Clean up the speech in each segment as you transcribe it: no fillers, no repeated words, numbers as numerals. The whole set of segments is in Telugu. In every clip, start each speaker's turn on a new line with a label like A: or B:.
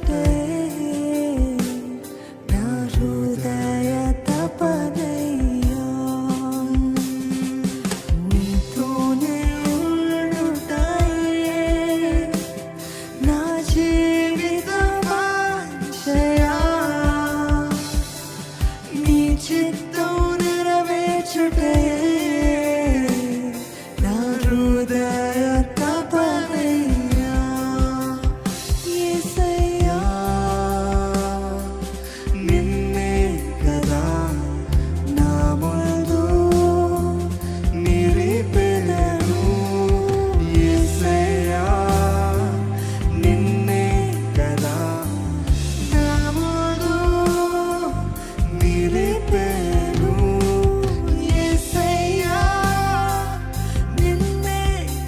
A: నెరవేర్చుటే నా హృదయ తపనయ్యా. నీతోనే ఉండుటయే నా జీవిత వాంఛయా. నీ చిత్తం నెరవేర్చుటే నా హృదయ తపనయ్యా. యేసయ్యా నిన్నే కదా నా ముందు నిలిపెదను. యేసయ్యా నిన్నే కదా నా ముందు నిలిపెదను. యేసయ్యా నిన్నే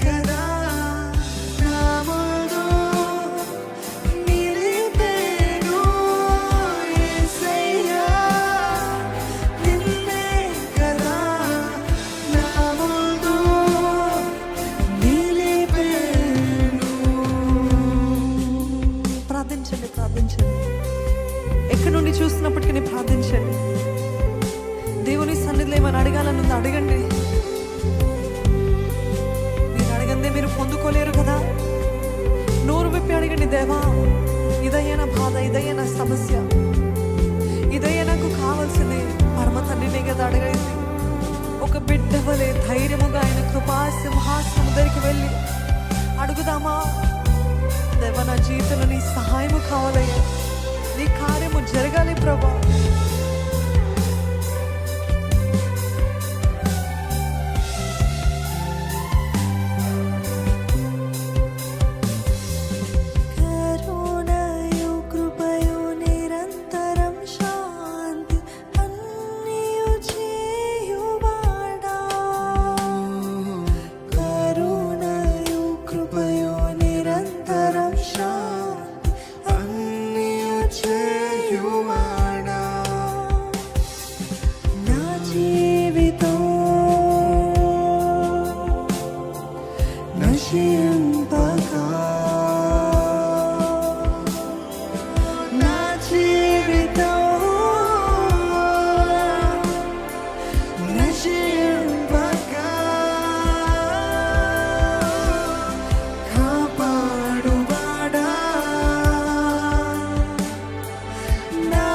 A: కదా నా ముందు నిలిపెదను. యేసయ్యా నిన్నే కదా నా ముందు నిలిపెదను. ప్రార్థించండి, ప్రార్థించండి. ఎక్కడి నుండి చూస్తున్నప్పటికీ ప్రార్థించండి. దేవుని సన్నిధిలో ఏమైనా అడగాలని ఉందో అడగండి. మీరు అడగందే మీరు పొందుకోలేరు కదా. నోరు విప్పి అడగండి. దేవా, ఇదయ్యా నా బాధ, ఇదయ్యా నా సమస్య, ఇదయ్యా నాకు కావాల్సింది. పరమ తండ్రినే కదా అడగండి. ఒక బిడ్డ వలె ధైర్యముగా ఆయన కృపా సింహాసనం దగ్గరికి వెళ్ళి అడుగుదామా? దేవా, నా జీవితంలో నీ సహాయము కావాలయ్యా, నీ కార్యము జరగాలి ప్రభా. కరుణయు కృపయు నిరంతరం శాంతి అన్నియు చేయువాడా. కరుణయు కృపయు నిరంతరం శాంతి అన్నియు చేయువాడా. నా జీవితం నశింపగా, నా జీవితం నశింపగా కాపాడువాడా. నా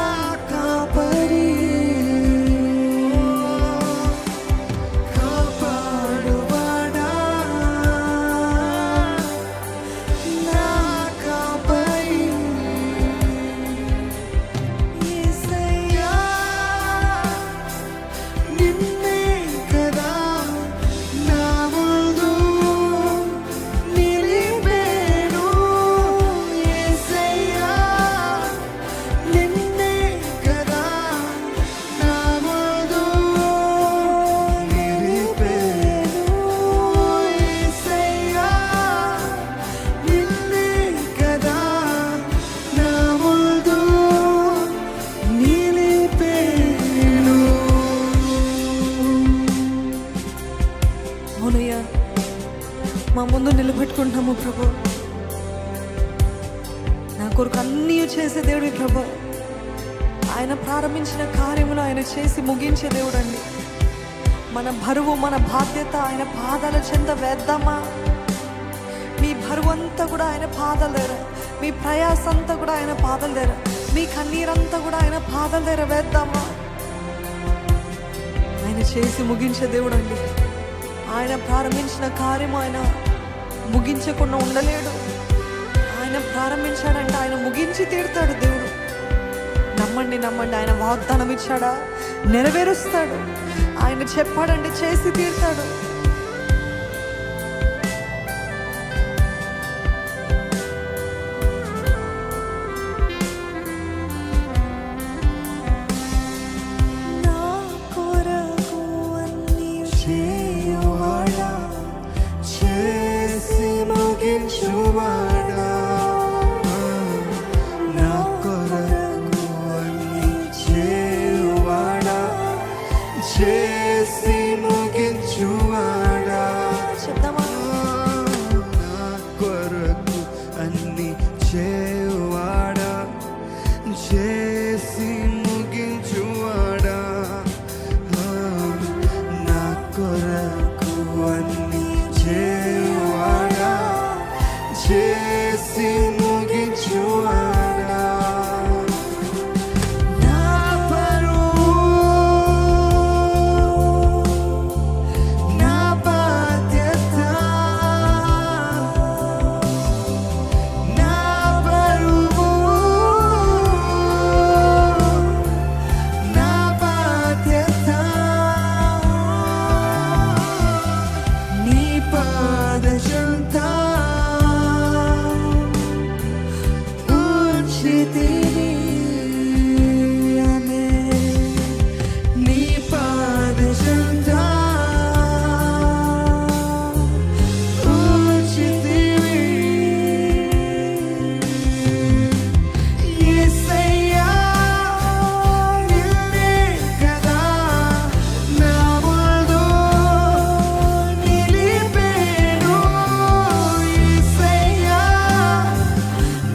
A: కాపరి కాపాడువాడా. నా కాపరి యేసయ్యా నిన్నే కదా నా ముందు నిలిపెను. యేసయ్యా నిన్నే కదా నా ముందు నిలిపెను. యేసయ్యా నిన్నే కదా నా ముందు నిలిపెను. అవునయ్యా, మా ముందు నిలబెట్టుకుంటాము ప్రభు. నా కొరకు అన్నీ చేసే దేవుడు ప్రభు. ఆయన ప్రారంభించిన కార్యములు ఆయన చేసి ముగించే దేవుడు అండి. మన బరువు, మన బాధ్యత ఆయన పాదాల చెంత వేద్దామా? మీ బరువు అంతా కూడా ఆయన పాదాల దగ్గర, మీ ప్రయాస అంతా కూడా ఆయన పాదాల దగ్గర, మీ కన్నీరంతా కూడా ఆయన పాదాల దగ్గర వేద్దామా? ఆయన చేసి ముగించే దేవుడు అండి. ఆయన ప్రారంభించిన కార్యము ఆయన ముగించకుండా ఉండలేడు. ఆయన ప్రారంభించాడంటే ఆయన ముగించి తీరుతాడు దేవుడు. నమ్మండి, నమ్మండి. ఆయన వాగ్దానం ఇచ్చాడా, నెరవేరుస్తాడు. ఆయన చెప్పాడంటే చేసి తీరుతాడు. నా కొరకు అన్నీ చేయువాడా, చేసి ముగించువాడా. నా కొరకు అన్నీ చేయువాడా, చేసి ముగించువాడా. కూర్చితివి. ఆమేన్. నీ పాద చెంత కూర్చితివి. యేసయ్యా నిన్నే కదా నా ముందు నిలిపేను. యేసయ్యా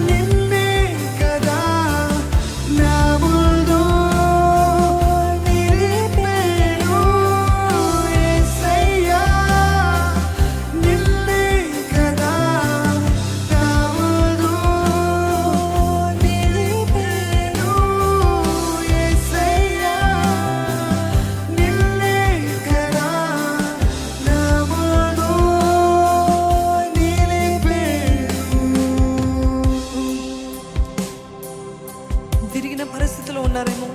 A: నిన్నే కదా నా ముందు నిలిపేను. యేసయ్యా నిన్నే కదా నా ముందు నిలిపేను. యేసయ్యా నిన్నే కదా నా ముందు నిలిపేను. తిరిగిన పరిస్థితిలో ఉన్నారేమో,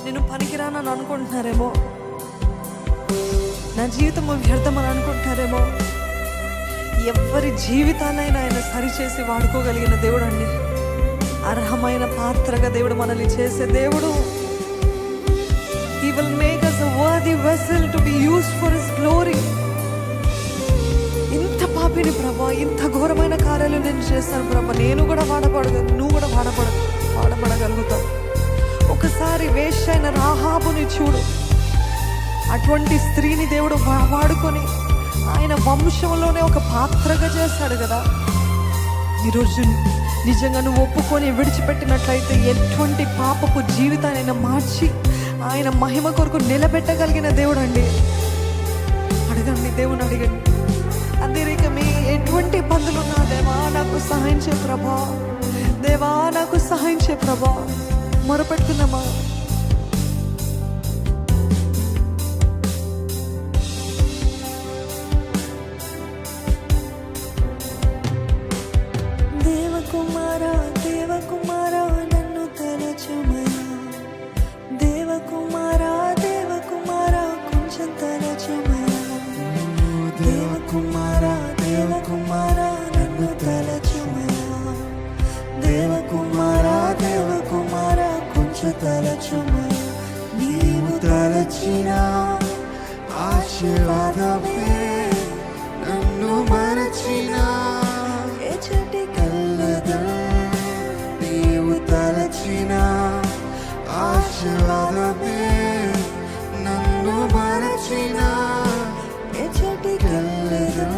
A: నేను పనికిరానని అనుకుంటున్నారేమో, నా జీవితం వ్యర్థమని అనుకుంటున్నారేమో. ఎవరి జీవితాన్నైనా ఆయన సరిచేసి వాడుకోగలిగిన దేవుడు అండి. అర్హమైన పాత్రగా దేవుడు మనల్ని చేసే దేవుడు. He will make us a worthy vessel to be used for His glory. ఇంత పాపిని ప్రభా, ఇంత ఘోరమైన కార్యాలు నేను చేస్తాను ప్రభా, నేను కూడా నువ్వు కూడా వాడబడగలుగుతావు. ఒకసారి వేశ్య అయిన రాహాబుని చూడు. అటువంటి స్త్రీని దేవుడు వాడుకొని ఆయన వంశంలోనే ఒక పాత్రగా చేస్తాడు కదా. ఈరోజు నిజంగా నువ్వు ఒప్పుకొని విడిచిపెట్టినట్లయితే ఎటువంటి పాపపు జీవితాన్ని ఆయన మార్చి ఆయన మహిమ కొరకు నిలబెట్టగలిగిన దేవుడు అండి. అడగండి, దేవుని అడగండి. అందరికీ మీ ఎటువంటి ఇబ్బందులు ఉన్నా, దేవా నాకు సహాయం చే ప్రభా, దేవా నాకు సహాయం చే ప్రభా మొరపెడుతున్నామా. దేవకుమారా దేవకుమారా నన్ను తలచుమయా. దేవకుమారా దేవకుమారా కొంచెం తలచుమయా. దేవకుమారా దేవకుమారా నన్ను తలచుమయా. దేవకుమారా దేవకుమారా కొంచెం తలచుమయా. నీవు తలచిన ఆశీర్వాదమే నన్ను మరచిన ఎచటి కల్లదు. నీవు తలచిన ఆశీర్వాదమే నన్ను మరచిన ఎచటి కల్లదు.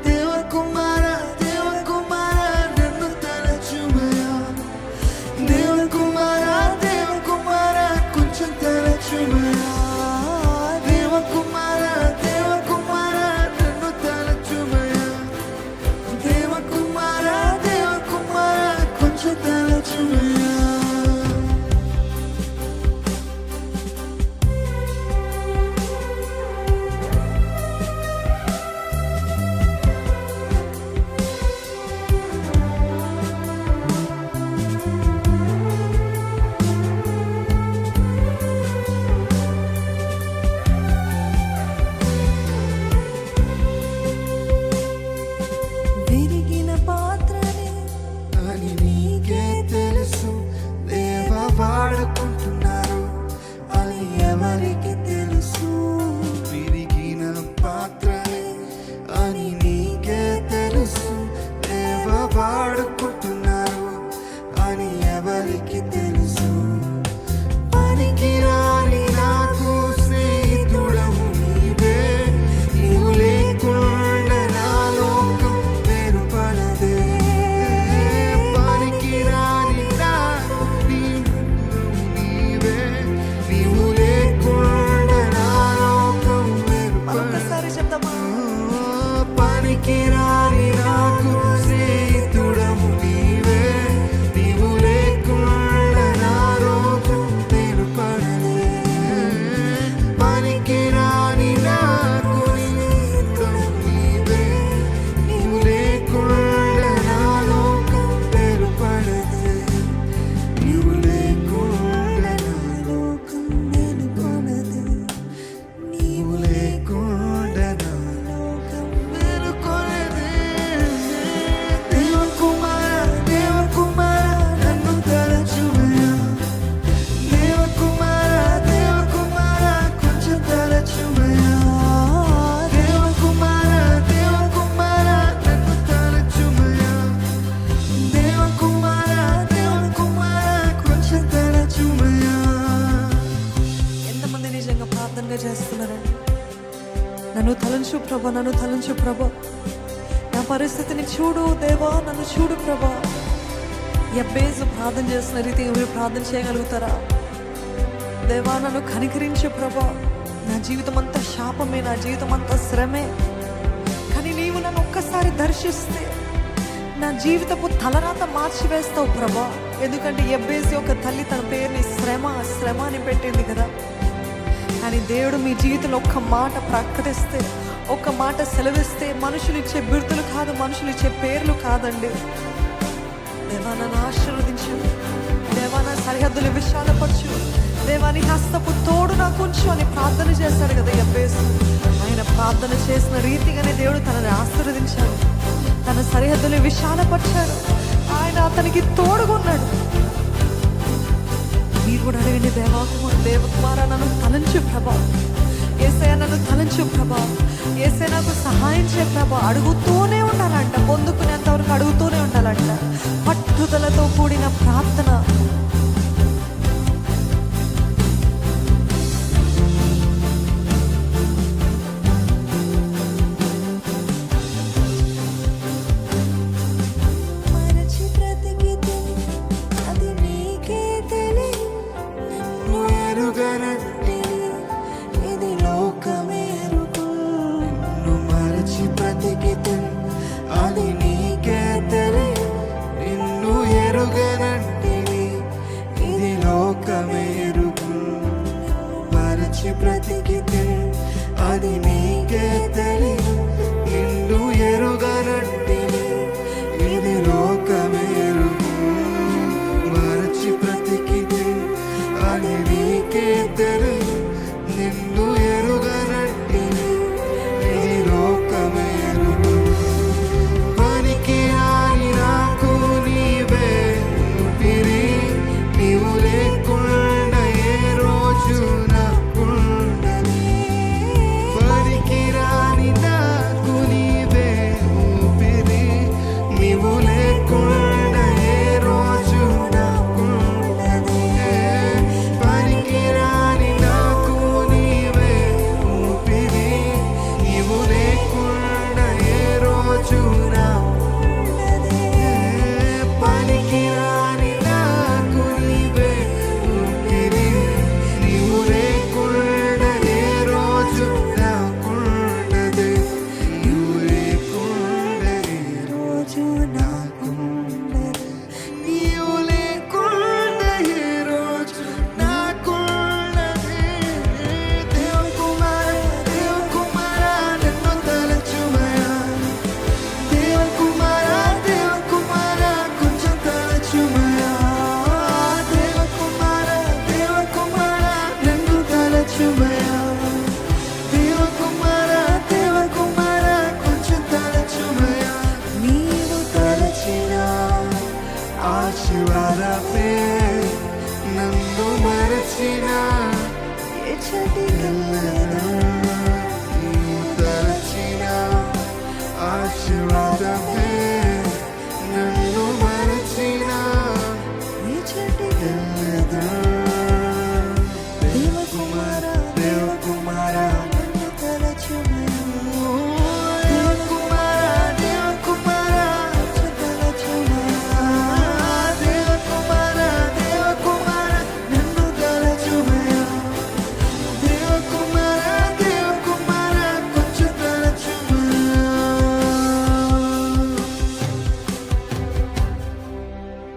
A: దేవకుమారా దేవకుమారా నన్ను తలచుమయా. దేవకుమారా దేవకుమారా కొంచెం తలచుమయా. దేవకుమారా దేవకుమారా నన్ను తలచుమయా. దేవకుమారా దేవకుమారా కొంచెం తలచుమయా. విరిగిన పాత్రనే అని నీకే తెలుసు. దేవ వాడుకుంటున్నారు అని ఎవరికి తెలుసు. విరిగిన పాత్రనే అని నీకే తెలుసు. దేవ వాడుకుంటున్నారు అని ఎవరికి తెలుసు. పనికిరాని నాకు స్నేహితుడవు నీవే. నీవు లేకుండా నా లోకం వేరుపడదే. పనికిరాని నాకు నీవే. నీవు లేకుండా నా లోకం వేరుపడదే. పనికిరాని నాకు స్నేహితుడవు తలంచు ప్రభా, నన్ను తలంచు ప్రభా. నా పరిస్థితిని చూడు దేవా, నన్ను చూడు ప్రభా. యెబ్బేసు ప్రార్థన చేసిన రీతిగా మీరు ప్రార్థన చేయగలుగుతారా? దేవా నన్ను కనికరించు ప్రభా. నా జీవితం అంతా శాపమే, నా జీవితం అంతా శ్రమే. కానీ నీవు నన్ను ఒక్కసారి దర్శిస్తే నా జీవితపు తలరాత మార్చివేస్తావు ప్రభా. ఎందుకంటే యెబ్బేసు యొక్క తల్లి తన పేరుని శ్రమ అని పెట్టింది కదా. కానీ దేవుడు మీ జీవితంలో ఒక్క మాట ప్రకటిస్తే, ఒక్క మాట సెలవిస్తే, మనుషులు ఇచ్చే బిరుదులు కాదు, మనుషులు ఇచ్చే పేర్లు కాదండి. దేవా నన్ను ఆశీర్వదించు, దేవా నా సరిహద్దులు విశాలపరచు, దేవా నీ హస్తపు తోడు నాకు ఉంచు అని ప్రార్థన చేశాడు కదా యెబ్బేసు. ఆయన ప్రార్థన చేసిన రీతిగానే దేవుడు తనని ఆశీర్వదించాడు, తన సరిహద్దులు విశాలపరిచాడు, ఆయన అతనికి తోడుగున్నాడు. మీరు కూడా అడగండి, దేవకుమార నన్ను తలంచు ప్రభా, యేసయ్య నన్ను తలంచు ప్రభా, యేసయ్య నాకు సహాయం చే ప్రభా. అడుగుతూనే ఉండాలంట, పొందుకునేంత వరకు అడుగుతూనే ఉండాలంట, పట్టుదలతో కూడిన ప్రార్థన.
B: బ్రతికితే అది నీకే తెలియదు, నిన్ను ఎరుగనంటిని ఇది లోకమే ఎరుగు. మరచి బ్రతికితే అది నీకే తెలియదు, నిన్ను ఎరుగనంటిని ఇది లోకమే ఎరుగు. పనికి రాని నాకు నీవే ఊపిరి, నీవు లేకుండా ఏ రోజు ఆశీర్వాదమే నన్ను మరచిన ఏ చటి